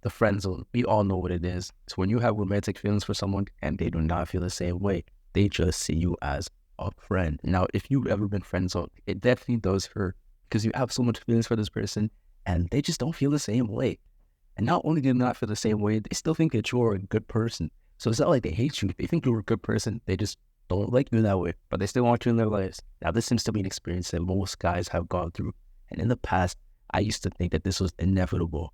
the friend zone. We all know what it is. It's when you have romantic feelings for someone and they do not feel the same way. They just see you as a friend. Now, if you've ever been friend zoned, it definitely does hurt because you have so much feelings for this person and they just don't feel the same way. And not only do they not feel the same way, they still think that you're a good person. So it's not like they hate you. They think you're a good person. They just don't like you that way, but they still want you in their lives. Now, this seems to be an experience that most guys have gone through. And in the past, I used to think that this was inevitable.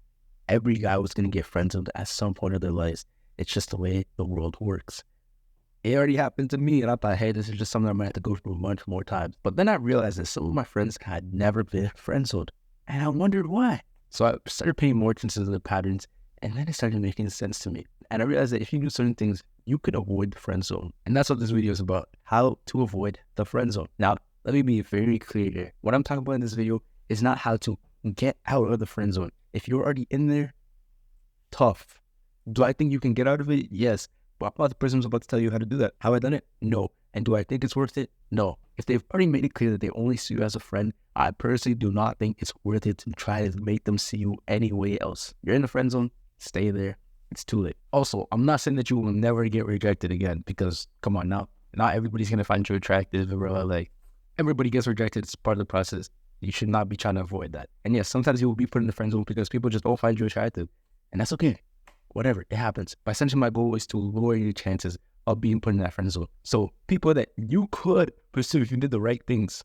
Every guy was going to get friend zoned at some point of their lives. It's just the way the world works. It already happened to me, and I thought, hey, this is just something I might have to go through much more times. But then I realized that some of my friends had never been friend zoned, and I wondered why. So I started paying more attention to the patterns, and then it started making sense to me. And I realized that if you do certain things, you could avoid the friend zone. And that's what this video is about, how to avoid the friend zone. Now, let me be very clear here. What I'm talking about in this video is not how to get out of the friend zone. If you're already in there, tough. Do I think you can get out of it? Yes. But I'm not the person who's about to tell you how to do that. Have I done it? No. And do I think it's worth it? No. If they've already made it clear that they only see you as a friend, I personally do not think it's worth it to try to make them see you any way else. You're in the friend zone, stay there. It's too late. Also, I'm not saying that you will never get rejected again because, come on now, not everybody's going to find you attractive or like, everybody gets rejected. It's part of the process. You should not be trying to avoid that. And yes, sometimes you will be put in the friend zone because people just don't find you attractive. And that's okay. Whatever, it happens. But essentially, my goal is to lower your chances of being put in that friend zone. So people that you could pursue if you did the right things,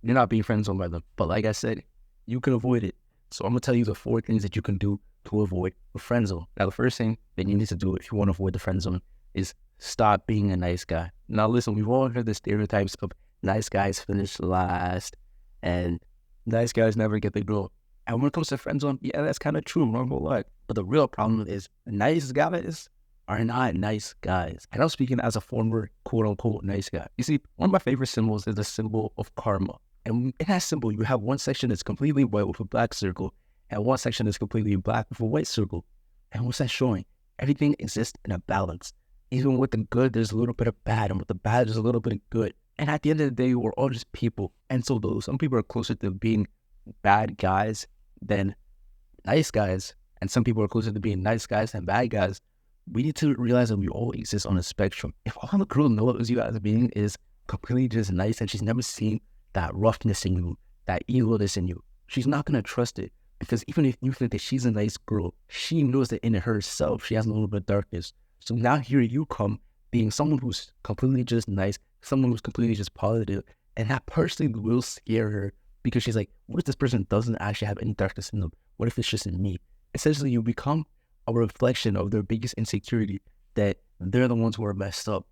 you're not being friend zoned by them. But like I said, you can avoid it. So I'm going to tell you the 4 things that you can do to avoid the friend zone. Now, the first thing that you need to do if you want to avoid the friend zone is stop being a nice guy. Now, listen, we've all heard the stereotypes of nice guys finish last and nice guys never get the girl. And when it comes to friend zone, yeah, that's kind of true. I'm not gonna lie. But the real problem is nice guys are not nice guys. And I'm speaking as a former quote-unquote nice guy. You see, one of my favorite symbols is the symbol of karma. And in that symbol, you have one section that's completely white with a black circle, and one section that's completely black with a white circle. And what's that showing? Everything exists in a balance. Even with the good, there's a little bit of bad, and with the bad, there's a little bit of good. And at the end of the day, we're all just people. And so though some people are closer to being bad guys than nice guys, and some people are closer to being nice guys than bad guys, we need to realize that we all exist on a spectrum. If all the girl knows you as being is completely just nice and she's never seen that roughness in you, that evilness in you, she's not going to trust it. Because even if you think that she's a nice girl, she knows that in herself, she has a little bit of darkness. So now here you come, being someone who's completely just nice, someone who's completely just positive, and that personally will scare her because she's like, what if this person doesn't actually have any darkness in them? What if it's just in me? Essentially, you become a reflection of their biggest insecurity, that they're the ones who are messed up.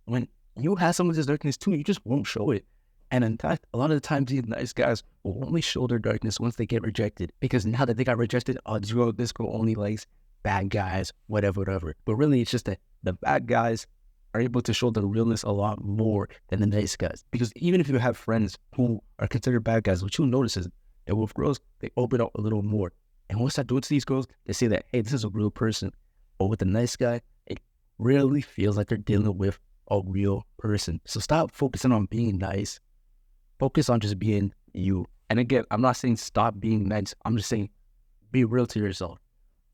When you have some of this darkness too, you just won't show it. And in fact, a lot of the times, these nice guys will only show their darkness once they get rejected. Because now that they got rejected, oh, this girl only likes bad guys, whatever. But really, it's just that the bad guys are able to show their realness a lot more than the nice guys. Because even if you have friends who are considered bad guys, what you'll notice is that with girls, they open up a little more. And once I do it to these girls, they say that, hey, this is a real person. But with the nice guy, it really feels like they're dealing with a real person. So stop focusing on being nice. Focus on just being you. And again, I'm not saying stop being nice. I'm just saying be real to yourself.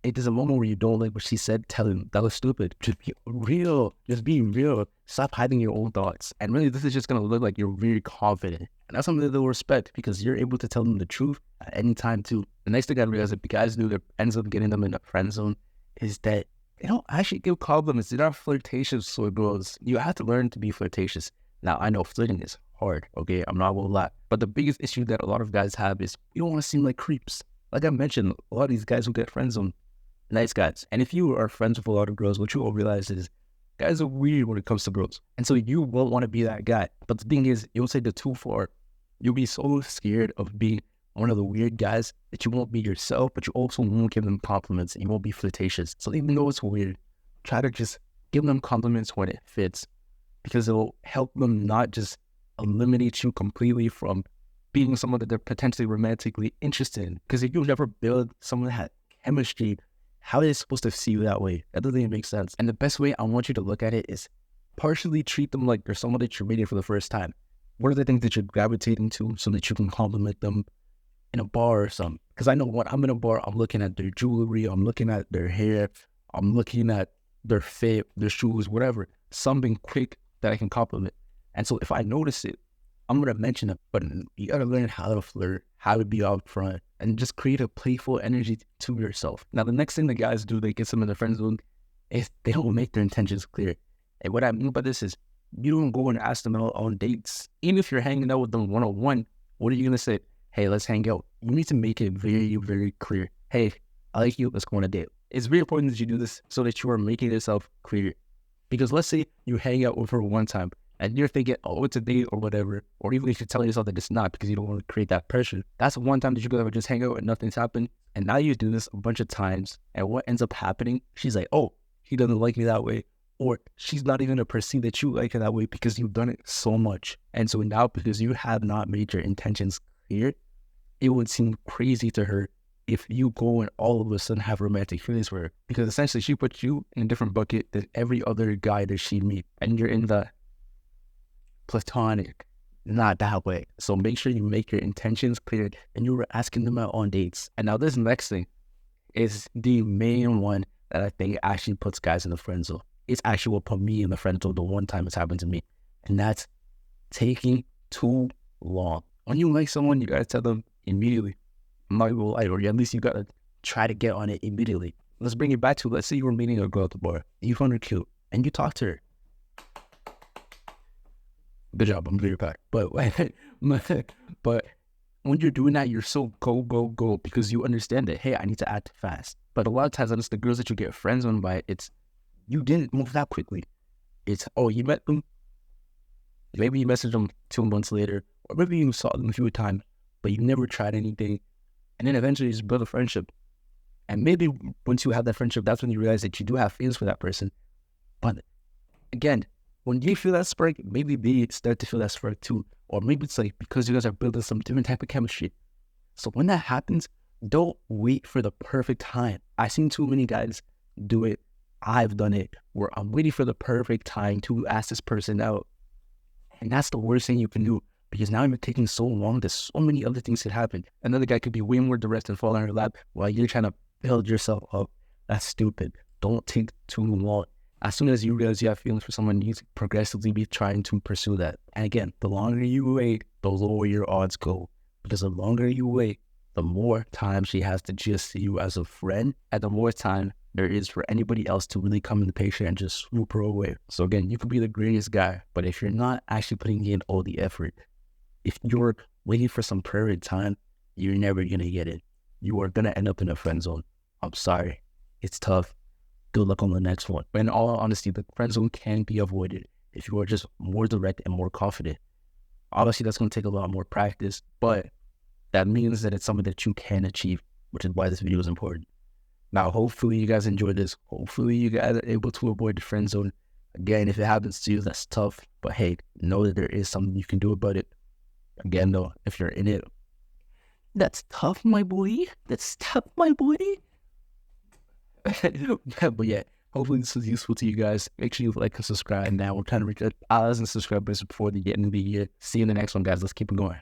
If there's a moment where you don't like what she said, tell him that was stupid. Just be real. Just be real. Stop hiding your own thoughts. And really, this is just going to look like you're very confident. And that's something that they'll respect because you're able to tell them the truth at any time too. The next thing I realized that guys do that ends up getting them in a friend zone is that they don't actually give compliments. They're not flirtatious with girls. You have to learn to be flirtatious. Now, I know flirting is hard, okay? I'm not gonna lie. But the biggest issue that a lot of guys have is you don't want to seem like creeps. Like I mentioned, a lot of these guys who get friend zoned, nice guys. And if you are friends with a lot of girls, what you will realize is guys are weird when it comes to girls. And so you won't want to be that guy. But the thing is, you'll take it too far. You'll be so scared of being one of the weird guys that you won't be yourself, but you also won't give them compliments and you won't be flirtatious. So even though it's weird, try to just give them compliments when it fits because it'll help them not just eliminate you completely from being someone that they're potentially romantically interested in. Because if you never build someone that had chemistry, how are they supposed to see you that way? That doesn't even make sense. And the best way I want you to look at it is partially treat them like they're someone that you're meeting for the first time. What are the things that you're gravitating to so that you can compliment them in a bar or something. Because I know when I'm in a bar, I'm looking at their jewelry, I'm looking at their hair, I'm looking at their fit, their shoes, whatever. Something quick that I can compliment. And so if I notice it, I'm going to mention it. But you got to learn how to flirt, how to be out front, and just create a playful energy to yourself. Now, the next thing the guys do, they get some in their friend zone, is they don't make their intentions clear. And what I mean by this is you don't go and ask them out on dates. Even if you're hanging out with them one-on-one, what are you going to say? Hey, let's hang out. You need to make it very, very clear. Hey, I like you. Let's go on a date. It's very important that you do this so that you are making yourself clear. Because let's say you hang out with her one time and you're thinking, oh, it's a date or whatever. Or even if you're telling yourself that it's not because you don't want to create that pressure. That's one time that you go just hang out and nothing's happened. And now you do this a bunch of times. And what ends up happening, she's like, oh, he doesn't like me that way. Or she's not even going to perceive that you like her that way because you've done it so much. And so now, because you have not made your intentions clear, it would seem crazy to her if you go and all of a sudden have romantic feelings for her. Because essentially she puts you in a different bucket than every other guy that she meet. And you're in the platonic, not that way. So make sure you make your intentions clear and you were asking them out on dates. And now this next thing is the main one that I think actually puts guys in the friend zone. It's actually what put me in the friend zone the one time it's happened to me. And that's taking too long. When you like someone, you gotta tell them immediately. I'm not gonna lie, or at least you gotta try to get on it immediately. Let's bring it back to, let's say you were meeting a girl at the bar. You found her cute, and you talked to her. Good job, I'm very back. But when you're doing that, you're so go, go, go, because you understand that, hey, I need to act fast. But a lot of times, it's the girls that you get friend zoned by, it's, you didn't move that quickly. It's, oh, you met them, maybe you messaged them 2 months later, or maybe you saw them a few times, but you never tried anything. And then eventually you just build a friendship. And maybe once you have that friendship, that's when you realize that you do have feelings for that person. But again, when you feel that spark, maybe they start to feel that spark too. Or maybe it's like because you guys are building some different type of chemistry. So when that happens, don't wait for the perfect time. I've seen too many guys do it. I've done it where I'm waiting for the perfect time to ask this person out. And that's the worst thing you can do. Because now you're taking so long, there's so many other things that happen. Another guy could be way more direct and fall on her lap while you're trying to build yourself up. That's stupid. Don't take too long. As soon as you realize you have feelings for someone, you need to progressively be trying to pursue that. And again, the longer you wait, the lower your odds go. Because the longer you wait, the more time she has to just see you as a friend, and the more time there is for anybody else to really come in the picture and just swoop her away. So again, you could be the greatest guy, but if you're not actually putting in all the effort, if you're waiting for some period of time, you're never going to get it. You are going to end up in a friend zone. I'm sorry. It's tough. Good luck on the next one. But in all honesty, the friend zone can be avoided if you are just more direct and more confident. Obviously, that's going to take a lot more practice, but that means that it's something that you can achieve, which is why this video is important. Now, hopefully you guys enjoyed this. Hopefully you guys are able to avoid the friend zone. Again, if it happens to you, that's tough. But hey, know that there is something you can do about it. Again, though, if you're in it, that's tough, my boy. That's tough, my boy. But yeah, hopefully this was useful to you guys. Make sure you like and subscribe. Now we're trying to reach 1,000 subscribers before the end of the year. See you in the next one, guys. Let's keep it going.